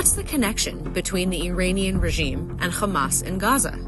What's the connection between the Iranian regime and Hamas in Gaza?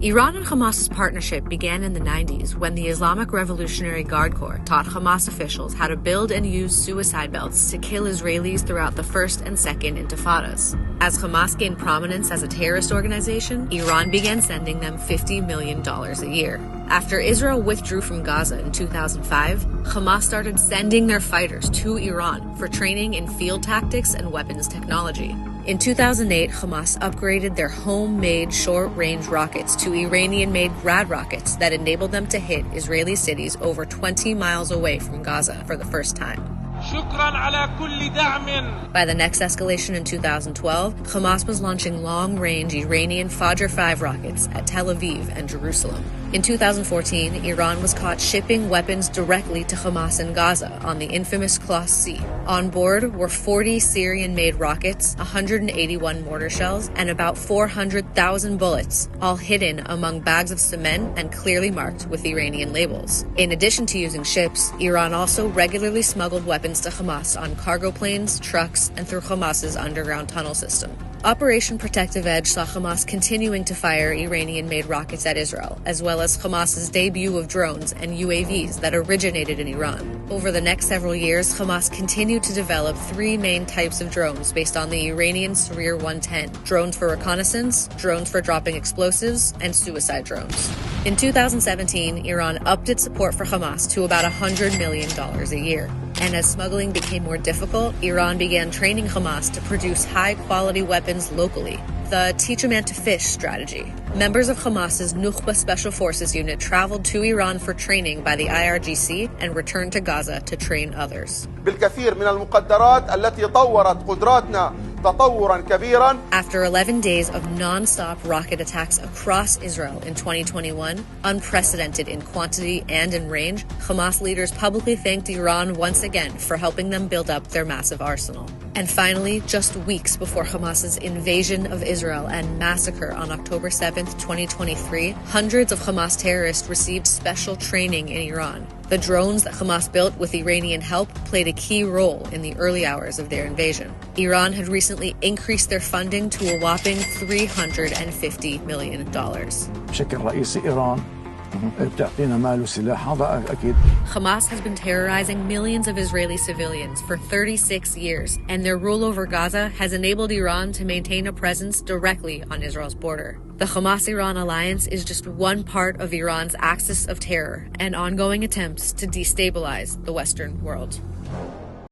Iran and Hamas's partnership began in the 90s when the Islamic Revolutionary Guard Corps taught Hamas officials how to build and use suicide belts to kill Israelis throughout the First and Second Intifadas. As Hamas gained prominence as a terrorist organization, Iran began sending them $50 million a year. After Israel withdrew from Gaza in 2005, Hamas started sending their fighters to Iran for training in field tactics and weapons technology. In 2008, Hamas upgraded their homemade short-range rockets to Iranian-made Grad rockets that enabled them to hit Israeli cities over 20 miles away from Gaza for the first time. By the next escalation in 2012, Hamas was launching long-range Iranian Fajr 5 rockets at Tel Aviv and Jerusalem. In 2014, Iran was caught shipping weapons directly to Hamas in Gaza on the infamous 𝐄𝐯𝐞𝐫𝐲𝐭𝐡𝐢𝐧𝐠. On board were 40 Syrian-made rockets, 181 mortar shells, and about 400,000 bullets, all hidden among bags of cement and clearly marked with Iranian labels. In addition to using ships, Iran also regularly smuggled weapons to Hamas on cargo planes, trucks, and through Hamas's underground tunnel system. Operation Protective Edge saw Hamas continuing to fire Iranian-made rockets at Israel, as well as Hamas's debut of drones and UAVs that originated in Iran. Over the next several years, Hamas continued to develop three main types of drones based on the Iranian Sarir 110: drones for reconnaissance, drones for dropping explosives, and suicide drones. In 2017, Iran upped its support for Hamas to about $100 million a year. And as smuggling became more difficult, Iran began training Hamas to produce high-quality weapons locally, the teach a man to fish strategy. Members of Hamas's Nukhba Special Forces unit traveled to Iran for training by the IRGC and returned to Gaza to train others. After 11 days of non-stop rocket attacks across Israel in 2021, unprecedented in quantity and in range, Hamas leaders publicly thanked Iran once again for helping them build up their massive arsenal. And finally, just weeks before Hamas's invasion of Israel and massacre on October 7th, 2023, hundreds of Hamas terrorists received special training in Iran. The drones that Hamas built with Iranian help played a key role in the early hours of their invasion. Iran had recently increased their funding to a whopping $350 million. Hamas has been terrorizing millions of Israeli civilians for 36 years, and their rule over Gaza has enabled Iran to maintain a presence directly on Israel's border. The Hamas-Iran alliance is just one part of Iran's axis of terror and ongoing attempts to destabilize the Western world.